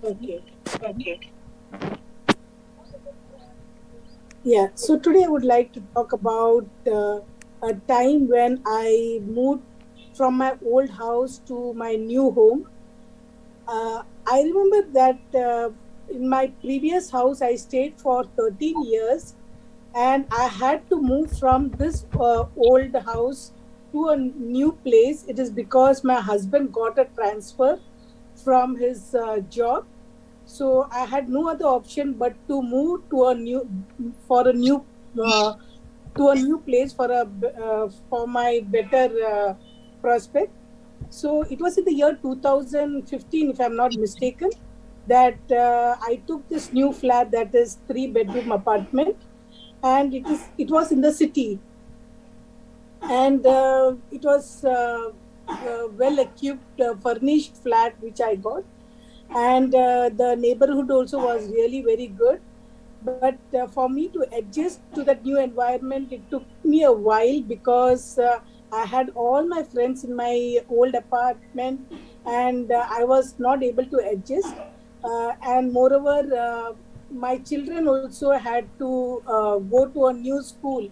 Okay. Okay. Yeah. So today I would like to talk about a time when I moved from my old house to my new home. I remember that in my previous house I stayed for 13 years, and I had to move from this old house to a new place. It is because my husband got a transfer from his job, so I had no other option but to move to a new for a new uh, to a new place for my better prospect. So it was in the year 2015, if I'm not mistaken, that I took this new flat that is three-bedroom apartment, and it was in the city, and it was well equipped, furnished flat which I got, and the neighborhood also was really very good. But for me to adjust to that new environment, it took me a while because I had all my friends in my old apartment, and I was not able to adjust. And moreover, my children also had to go to a new school.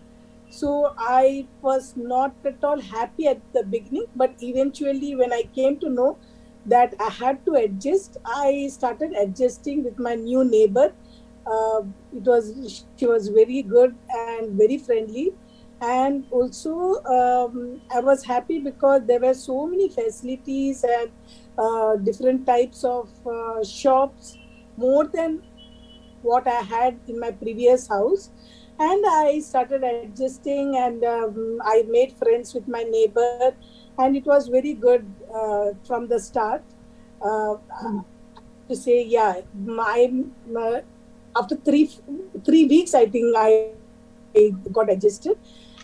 So I was not at all happy at the beginning, but eventually, when I came to know that I had to adjust, I started adjusting with my new neighbor. She was very good and very friendly, and also I was happy because there were so many facilities and different types of shops, more than what I had in my previous house. And I started adjusting, and I made friends with my neighbor, and it was very good from the start. To say, yeah, my after 3 weeks, I think I got adjusted.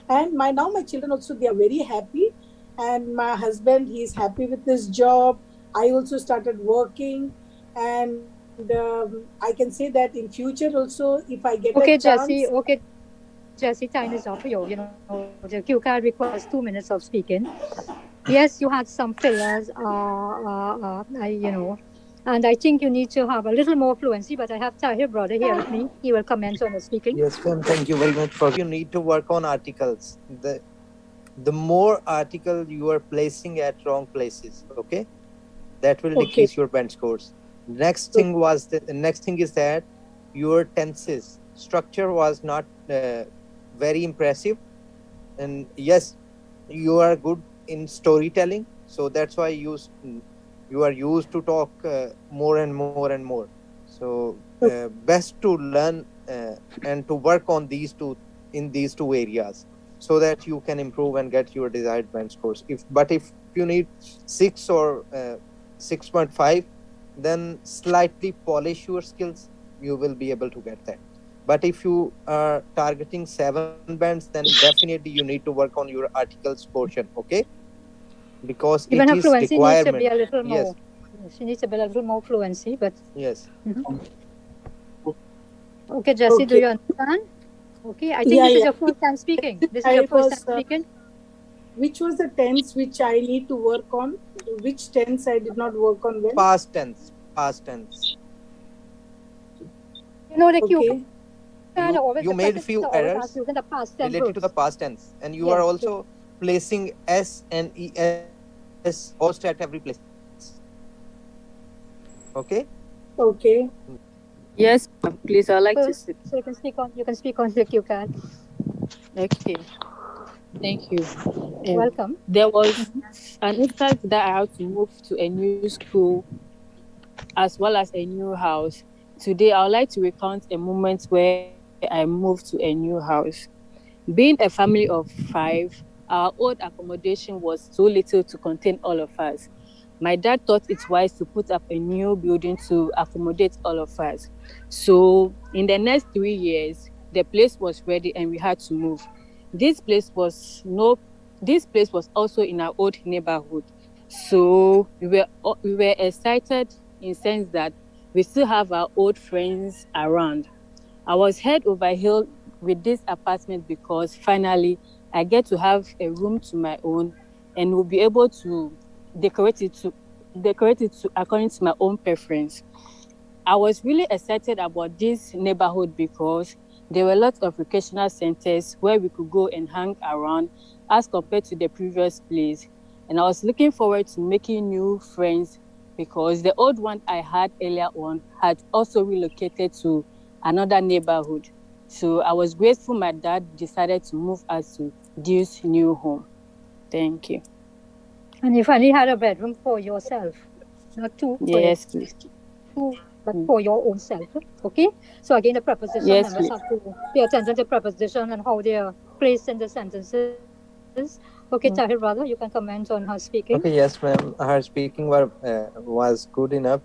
And now my children also, they are very happy, and my husband, he is happy with his job. I also started working, and I can say that in future also, if I get a chance. Okay, Jesse, time is up for you. You know, the Q card requires 2 minutes of speaking. Yes, you had some fillers, and I think you need to have a little more fluency. But I have Tahir brother here with me. He will comment on the speaking. Okay. Even her fluency needs to be a little more. She needs to be a little more fluency. But Mhm. Okay, Jesse, do Okay. you understand? Okay, I think Yeah, this is yeah. your first time speaking. This is your I first time was. speaking. Which was the tense which I need to work on? Which tense I did not work on well? You know the Q Okay. card always the questions are always asked using the past tense verbs. Yes. Okay. Yes, ma'am. Please, I'd like to First, sit. so you can speak on the Q card. Okay, thank you. Welcome. There was Mhm. an instance that I had to move to a new school as well as a new house. Today, I would like to recount a moment where I moved to a new house. Being a family of 5, our old accommodation was too little to contain all of us. My dad thought it wise to put up a new building to accommodate all of us. So, in the next 3 years, the place was ready and we had to move. This place was no this place was also in our old neighborhood. So we were excited in sense that we still have our old friends around. I was head over heels with this apartment because finally I get to have a room to my own and will be able to decorate it to decorate it to according to my own preference. I was really excited about this neighborhood because there were lots of recreational centers where we could go and hang around as compared to the previous place. And I was looking forward to making new friends because the old one I had earlier on had also relocated to another neighborhood. So I was grateful my dad decided to move us to this new home. Thank you. And you finally had a bedroom for yourself, not two for your Yes, please. two, but for your own self. Okay. So again, the preposition Yes, members please. have to pay attention to preposition and how they are placed in the sentences. Okay, Tahir, brother, you can comment on her speaking. Okay, yes, ma'am. Her speaking was good enough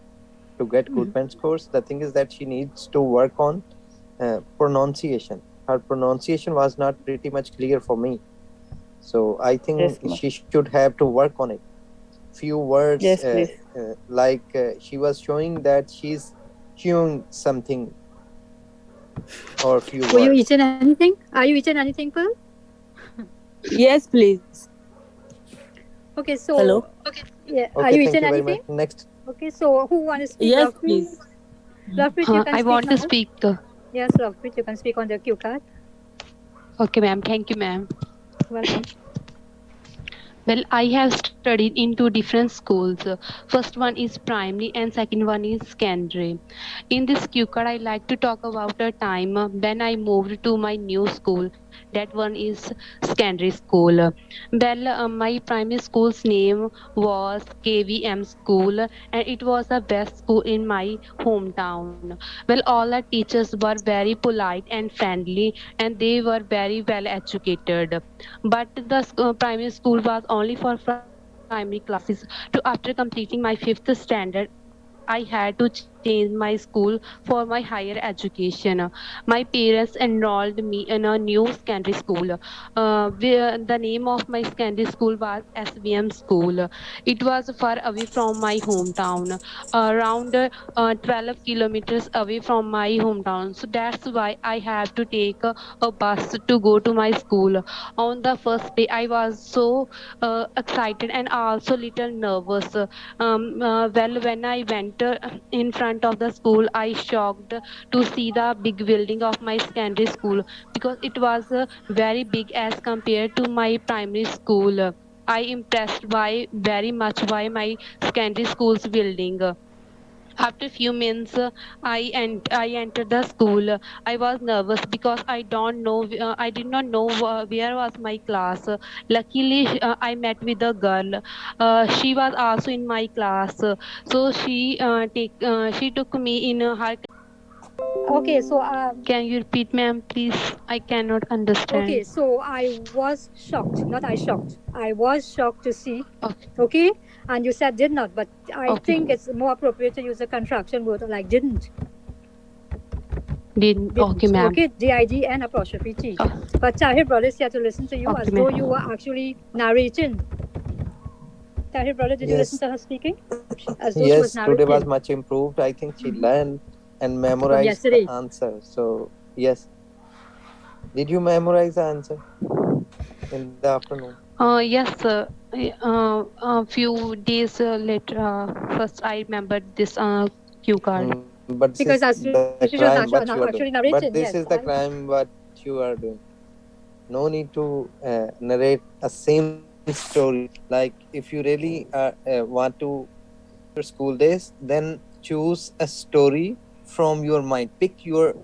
to get good band scores. The thing is that she needs to work on pronunciation. Her pronunciation was not pretty much clear for me. So I think Yes, she should have to work on it. Few words, yes, please. she was showing that she's chewing something or few Were you words. eating anything? Are you eating anything, Pearl? Yes, please. Okay, so Hello. yeah, are Okay, you thank eating you very anything? much. Next. Okay, so who want to speak? Yes, Lovepreet? please. Lovepreet, you can I speak want now. to speak. Yes, Lovepreet, you can speak on the cue card. Okay, ma'am. Thank you, ma'am. Welcome. Well, I have studied in two different schools. First one is primary and second one is secondary. In this cue card, I like to talk about a time when I moved to my new school. That one is secondary school. Well, my primary school's name was KVM School, and it was the best school in my hometown. Well, all the teachers were very polite and friendly, and they were very well educated. But the primary school was only for primary classes. To after completing my fifth standard, I had to change my school for my higher education. My parents enrolled me in a new secondary school. Where the name of my secondary school was SVM School. It was far away from my hometown, around 12 kilometers away from my hometown. So that's why I have to take a bus to go to my school. On the first day, I was so excited and also little nervous. Well, when I went in front of the school, I shocked to see the big building of my secondary school because it was very big as compared to my primary school. I impressed by very much by my secondary school's building. After few minutes, I entered the school. I was nervous because I did not know where was my class. Luckily, I met with a girl. She was also in my class, so she took me in her. Okay, so Can you repeat, ma'am, please? I cannot understand. okay, so I was shocked, not I shocked. I was shocked to see. Okay. Okay, and you said did not, but I Okay. think it's more appropriate to use a contraction word like didn't. Didn't. Okay, ma'am. Okay, DID and apostrophe T. Oh. But Tahir brother is here to listen to you Okay, as though ma'am. you were actually narrating. Tahir brother, did you Yes. listen to her speaking? As though she was Yes, today was narrating. much improved. I think she learned and memorized yesterday. the answer. So, yes. Did you memorize the answer in the afternoon? Yes, sir. A few days later, first I remembered this cue card. But this Because is as the she was crime what you are actually doing. narrating, But this yes. is the crime what you are doing. No need to narrate a same story. Like if you really want to your school days, then choose a story from your mind. Pick your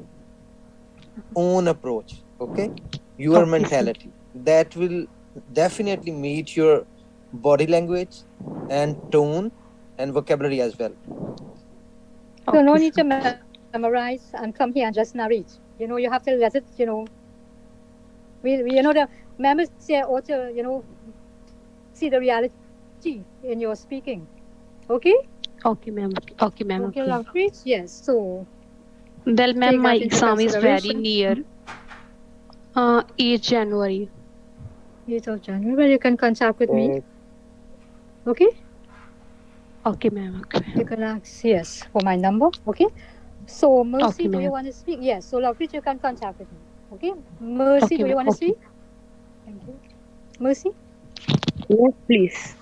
own approach. Okay, your Okay, mentality. That will definitely meet your body language and tone and vocabulary as well. So no Okay, need sir. to memorize and come here and just narrate. You know, you have to let it, we the members here ought to, see the reality in your speaking. Okay? Okay, ma'am. Okay, ma'am. Okay, Okay. Lovepreet? Yes. So Well, ma'am, take my that into exam is very consideration. near. 8 January. 8th of January. Well, you can contact with me. Okay? Okay, ma'am. Okay. You can ask, yes, for my number. Okay? So, Mercy, Okay, do you ma'am. want to speak? Yes. So, Lovepreet, you can contact with me. Okay? Mercy, Okay, do you ma'am. want to Okay. speak? Thank you. Mercy? Yes, please.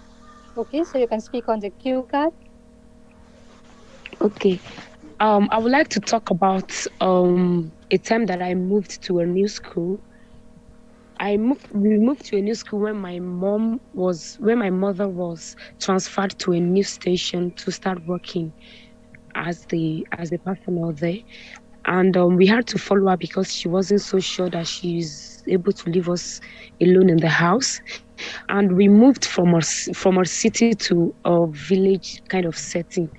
Okay, so you can speak on the cue card. Okay. I would like to talk about a time that I moved to a new school. We moved to a new school when my mother was transferred to a new station to start working as the personnel there. And we had to follow her because she wasn't so sure that she's able to leave us alone in the house. And we moved from our city to a village kind of setting.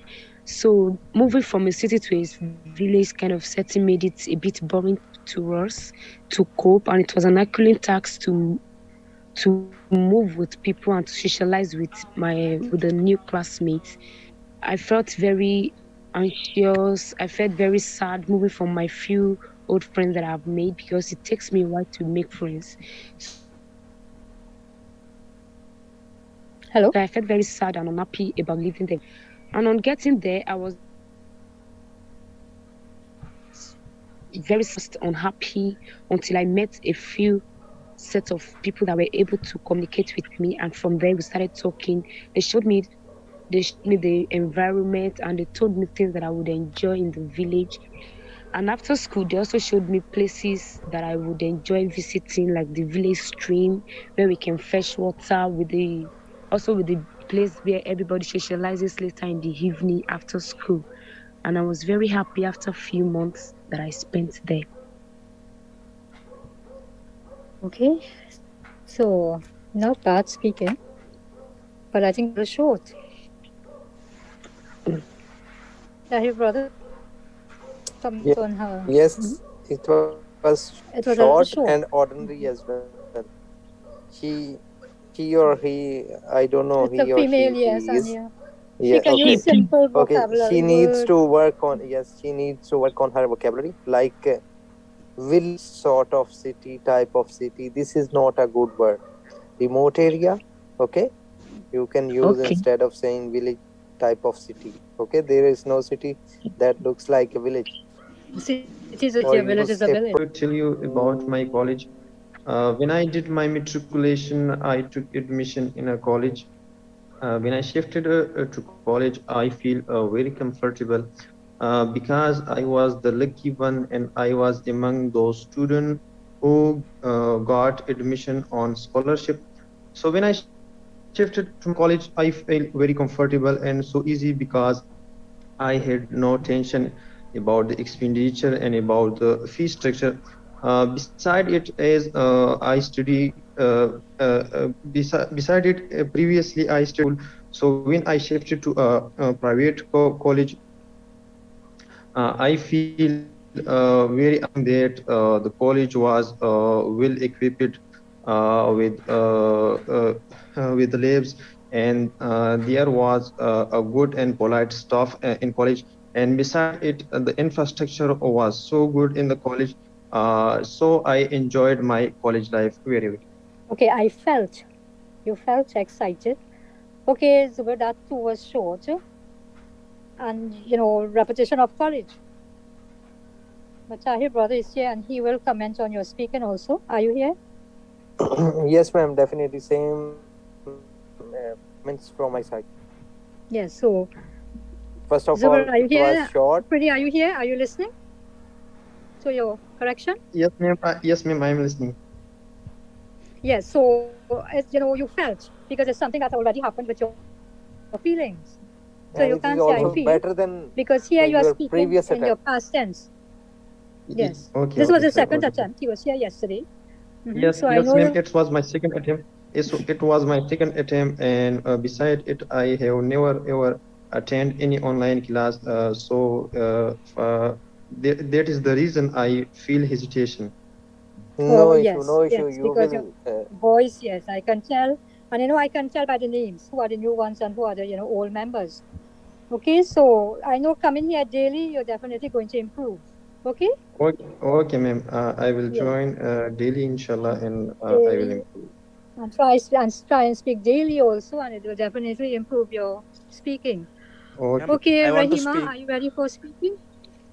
So moving from a city to a village kind of setting made it a bit boring to us to cope, and it was an Herculean task to move with people and to socialize with the new classmates. I felt very anxious. I felt very sad moving from my few old friends that I've made, because it takes me a while to make friends. So I felt very sad and unhappy about leaving them. Hello? And on getting there, I was very unhappy until I met a few set of people that were able to communicate with me, and from there we started talking. They showed me the environment, and they told me things that I would enjoy in the village. And after school, they also showed me places that I would enjoy visiting, like the village stream where we can fetch water, with the place where everybody socializes later in the evening after school. And I was very happy after a few months that I spent there. Okay. So, not bad speaking, but I think it was short. Tahir, brother, comment on her. Yes, it was It was a little short short. and ordinary as well. He or he, I don't know, It's he a or female, she yes, is. Anya. Yeah, She can okay. use simple Okay, vocabulary she needs words. to work on, yes, she needs to work on her vocabulary. Like village sort of city, type of city. This is not a good word. Remote area, okay? You can use Okay. instead of saying village type of city. Okay, there is no city that looks like a village. City is a Or village is use a a village. To tell you about my college. When I did my matriculation, I took admission in a college. When I shifted to college, I feel very comfortable because I was the lucky one, and I was among those students who got admission on scholarship. So when I shifted to my college, I felt very comfortable and so easy because I had no tension about the expenditure and about the fee structure. Beside it, as I study, beside it, previously I studied school. So when I shifted to a private college, I feel very that the college was well equipped with the labs, and there was a good and polite staff in college. And beside it, the infrastructure was so good in the college. So I enjoyed my college life very well. Okay, you felt excited. Okay, Zubair, that too was short. And, repetition of college. But Tahir, brother, is here and he will comment on your speaking also. Are you here? Yes, ma'am, definitely same comments from my side. Yes, so First of Zubair, all, are you it here? was short. Pretty, are you here? Are you listening to your correction? Yes, ma'am. Yes, ma'am. I am listening. Yes, so as you felt, because it's something that already happened with your feelings. So And you it is can't say I also feel, better than because here you are your speaking previous in your attempt. past tense. Yes. Okay. This was Okay, his sir. second Okay, sir. attempt. He was here yesterday. Yes, So I yes, know ma'am. It was my second attempt. It was my second attempt, and beside it, I have never ever attend any online class. That is the reason I feel hesitation. No issue, yes, no issue. yes, You because will. your voice, yes, I can tell. And I can tell by the names who are the new ones and who are the old members. Okay, so I know coming here daily, you're definitely going to improve. Okay? Okay, ma'am. I will Yes. join daily, inshallah, and I will Daily. improve. And try and speak daily also, and it will definitely improve your speaking. Okay. Okay, I want to Rahima, speak. are you ready for speaking?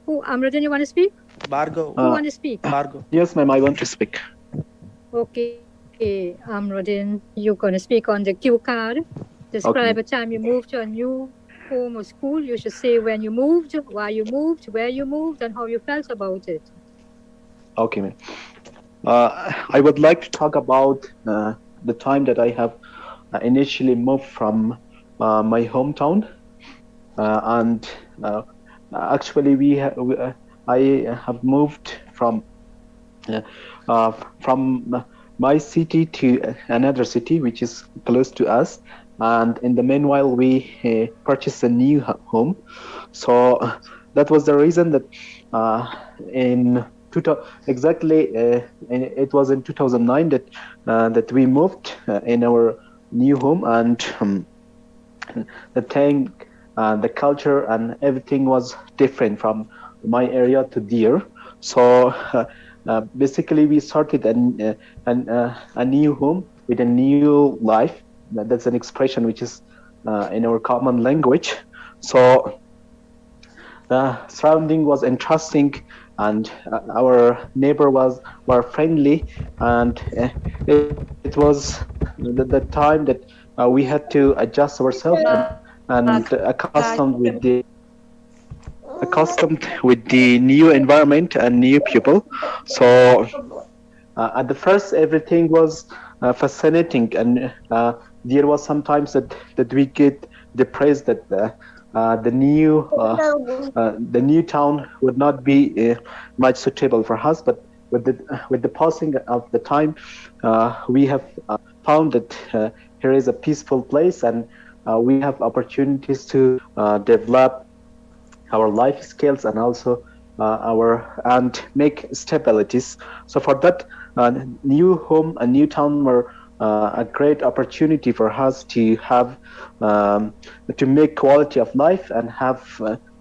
Who, Amradin, you want to speak? Bargo. Who want to speak? Bargo. Yes, ma'am, I want to speak. Okay, Amradin, you're going to speak on the Q card. Describe a time you moved to a new home or school, you should say when you moved, why you moved, where you moved, and how you felt about it. Okay, man. I would like to talk about the time that I have initially moved from my hometown, and actually I have moved uh, uh, from my city to another city which is close to us, and in the meanwhile we purchased a new home. So that was the reason that in exactly it was in 2009 that we moved in our new home, and the thing, the culture and everything was different from my area to there. So basically we started a new home with a new life. That's an expression which is in our common language. So the surrounding was interesting, and our neighbor were friendly, and it was the time that we had to adjust ourselves and accustomed with the new environment and new people. So at the first, everything was fascinating, and there was sometimes that we get depressed that the new town would not be much suitable for us. But with the passing of the time, we have found that here is a peaceful place, and we have opportunities to develop our life skills and also and make stabilities. So for that, new home and new town were a great opportunity for us to have to make quality of life and have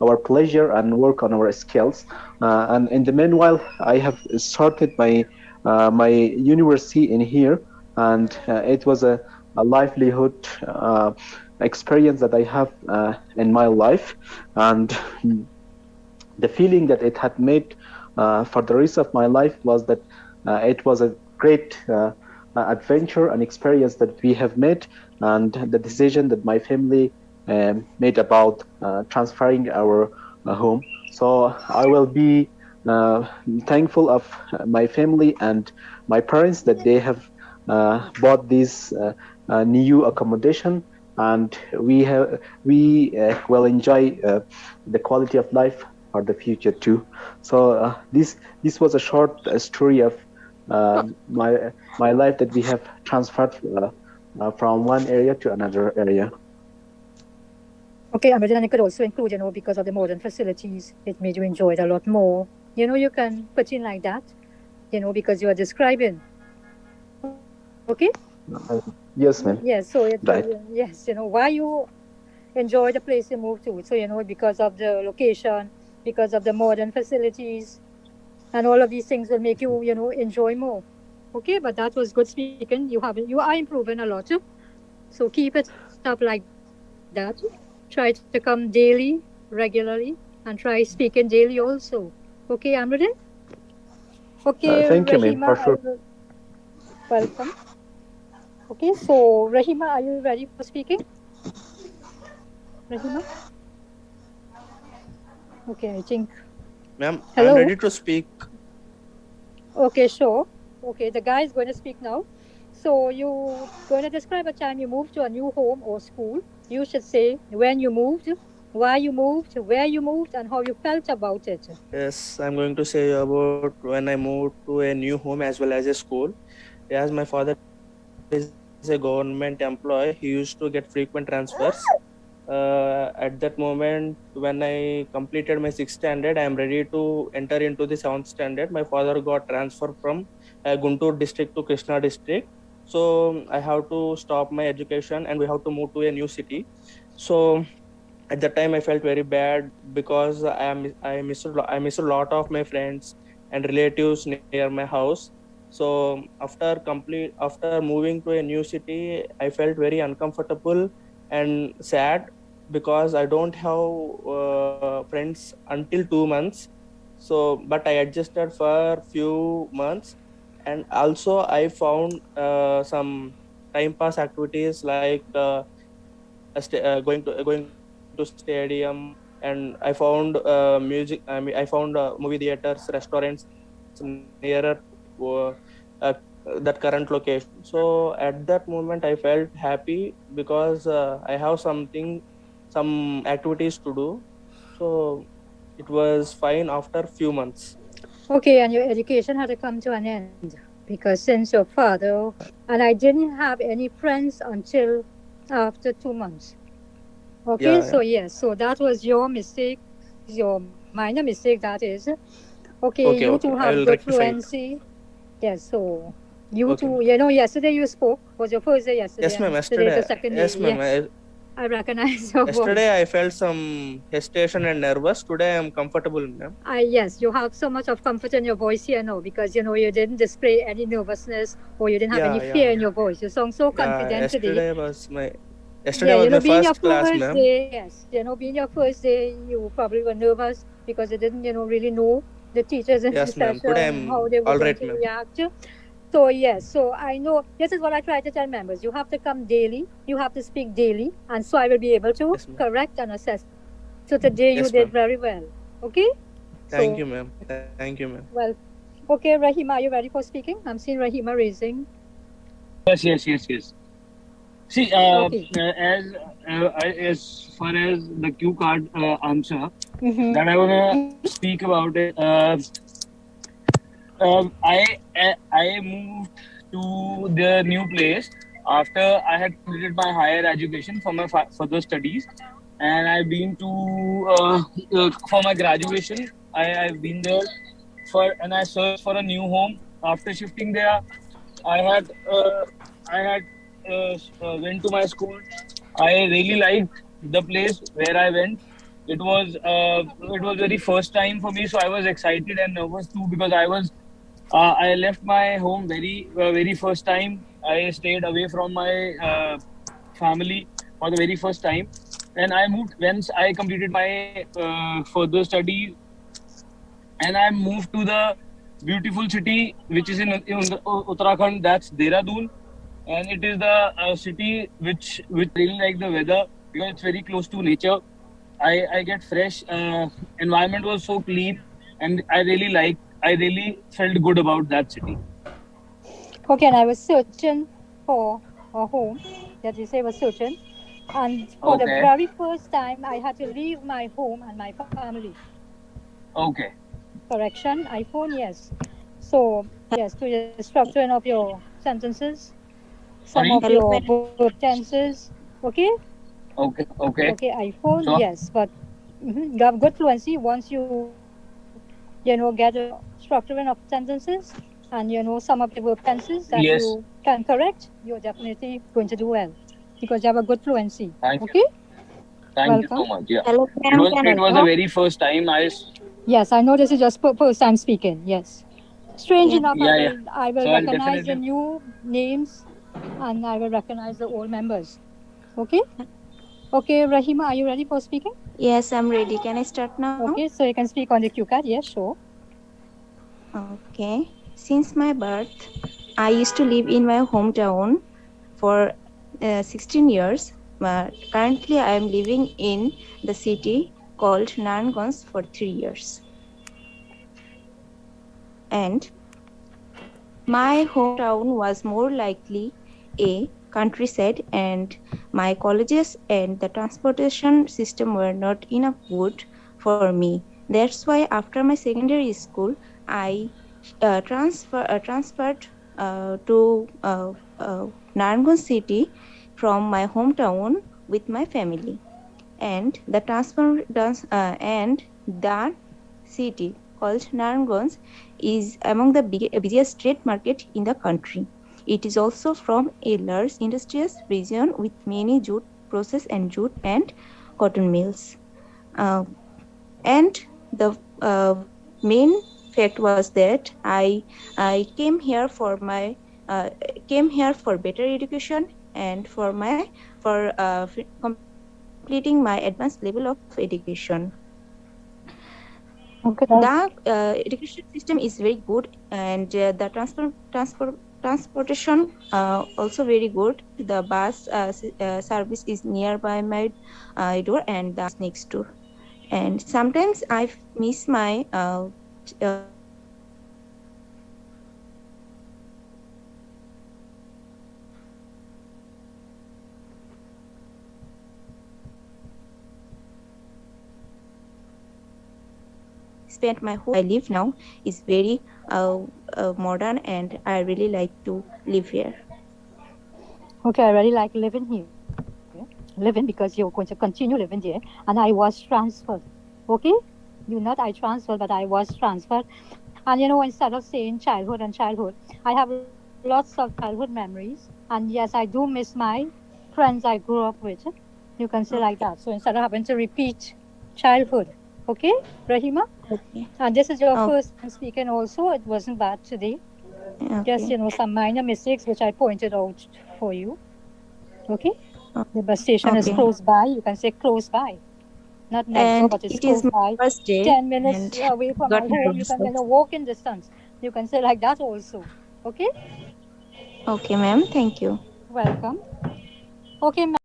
our pleasure and work on our skills. And in the meanwhile, I have started my university in here, and it was a livelihood experience that I have in my life, and the feeling that it had made for the rest of my life was that it was a great adventure and experience that we have made, and the decision that my family made about transferring our home. So I will be thankful of my family and my parents that they have bought this new accommodation, and we will enjoy the quality of life for the future too. So this was a short story of my life that we have transferred from one area to another area. Okay, Amrit, and you could also include, because of the modern facilities, it made you enjoy it a lot more. You can put in like that, because you are describing. Okay? Yes, ma'am. Yes, so Right. yes, why you enjoy the place you move to. So, because of the location, because of the modern facilities, and all of these things will make you, enjoy more. Okay, but that was good speaking. You are improving a lot. So keep it up like that. Try to come daily, regularly, and try speaking daily also. Okay, Amrit? Okay, Thank you, Rahima, ma'am, for sure. welcome. Okay, so Rahima, are you ready for speaking? Rahima? Okay, I think. Ma'am, I'm Hello? ready to speak. Okay, sure. Okay, the guy is going to speak now. So you going to describe a time you moved to a new home or school. You should say when you moved, why you moved, where you moved, and how you felt about it. Yes, I'm going to say about when I moved to a new home as well as a school. As my father is a government employee, he used to get frequent transfers. At that moment, when I completed my 6th standard, I am ready to enter into the 7th standard. My father got transfer from Guntur district to Krishna district. So I have to stop my education and we have to move to a new city. So at that time I felt very bad because I miss a lot of my friends and relatives near my house. So after moving to a new city, I felt very uncomfortable and sad because I don't have friends until 2 months. So but I adjusted for few months, and also I found some time pass activities like going to the library, to stadium, and I found music. I mean, I found movie theaters, restaurants nearer that current location. So at that moment, I felt happy because I have some activities to do. So it was fine after few months. Okay, and your education had to come to an end because since your father and I didn't have any friends until after 2 months. Okay, Yeah, so yes, so that was your mistake, your minor mistake, that is. Okay, okay, you okay. two I have will good rectify it. fluency. Yes, so you Okay, two, ma'am. yesterday you spoke, was your first day yesterday, Yes, and ma'am. today is the Yesterday, second day. yes, ma'am. Yes, I recognize your Yesterday voice. I felt some hesitation and nervous. Today I am comfortable, ma'am. Yes, you have so much of comfort in your voice here now because you didn't display any nervousness or you didn't have any Yeah, fear yeah, in your voice. You sound so yeah. confident today. Yesterday Yeah, was my being your first class, first ma'am. day, yes, being your first day, you probably were nervous because you didn't, really know the teachers in the Yes, ma'am. Today session, how I'm they were all going right, to ma'am. react. So, yes, so I know this is what I try to tell members. You have to come daily, you have to speak daily, and so I will be able to Yes, ma'am. correct and assess. So, today you Yes, did ma'am. very well. Okay? Thank So, you, ma'am. Thank you, ma'am. well, okay, Rahima, are you ready for speaking? I'm seeing Rahima raising. Yes. See, Okay. as far as the Q card answer Mm-hmm. that I wanna speak about it. I moved to the new place after I had completed my higher education for my further studies, and I've been to for my graduation. I've been there and I searched for a new home. After shifting there, I had I had went to my school. I really liked the place where I went. It was very first time for me, so I was excited and nervous too because I left my home very first time. I stayed away from my family for the very first time, and I moved once I completed my further studies, and I moved to the beautiful city which is in Uttarakhand. That's Dehradun, and it is the city which I really like the weather because it's very close to nature. I get fresh. Environment was so clean, and I really felt good about that city. Okay, and I was searching for a home that you say was searching. And for the Okay. very first time, I had to leave my home and my family. Okay. Correction, iPhone, yes. So, yes, to your structuring of your sentences, some Sorry. of your verb tenses. Okay? Okay. Okay, iPhone, So yes. But you have good fluency once get a structuring of sentences and some of the verb tenses that you yes. can correct, you're definitely going to do well because you have a good fluency. Thank you. Okay? Thank you Welcome. so much. Yeah. Hello, ma'am. It was the very first time Yes, I know this is just first time speaking. Yes. Strange Yeah. enough, yeah. I will So I'll recognize the definitely. new names and I will recognize the old members. Okay? Okay, Rahima, are you ready for speaking? Yes, I'm ready. Can I start now? Okay, so you can speak on the cue card. Yes, sure. Okay. Since my birth, I used to live in my hometown for 16 years, but currently I am living in the city called Naranganj for 3 years. And my hometown was more likely a countryside, and my colleges and the transportation system were not enough good for me. That's why after my secondary school, I transferred to Narangan city from my hometown with my family, and the city called Naranganj is among the busiest trade market in the country. It is also from a large industrious region with many jute process and jute and cotton mills. And the main fact was that I came here for better education and for completing my advanced level of education. Okay, The education system is very good, and the Transportation also very good. The bus service is nearby my door and the next door. And sometimes I miss my childhood days because spent my whole I live now is very modern and I really like to live here. Okay, I really like living here. Living because you're going to continue living there. And I was transferred. Okay? You not I transferred, but I was transferred. And instead of saying childhood and childhood, I have lots of childhood memories. And yes, I do miss my friends I grew up with. You can say like that. So instead of having to repeat childhood. Okay, Rahima? Okay. And this is your first time speaking also. It wasn't bad today. Just, Okay. some minor mistakes which I pointed out for you. Okay? The bus station is close by. You can say close by. Not next door, And but it's it is close my by. first day 10 minutes and away from got my home. You nervous can also. walk in distance. You can say like that also. Okay? Okay, ma'am. Thank you. Welcome. Okay, ma'am.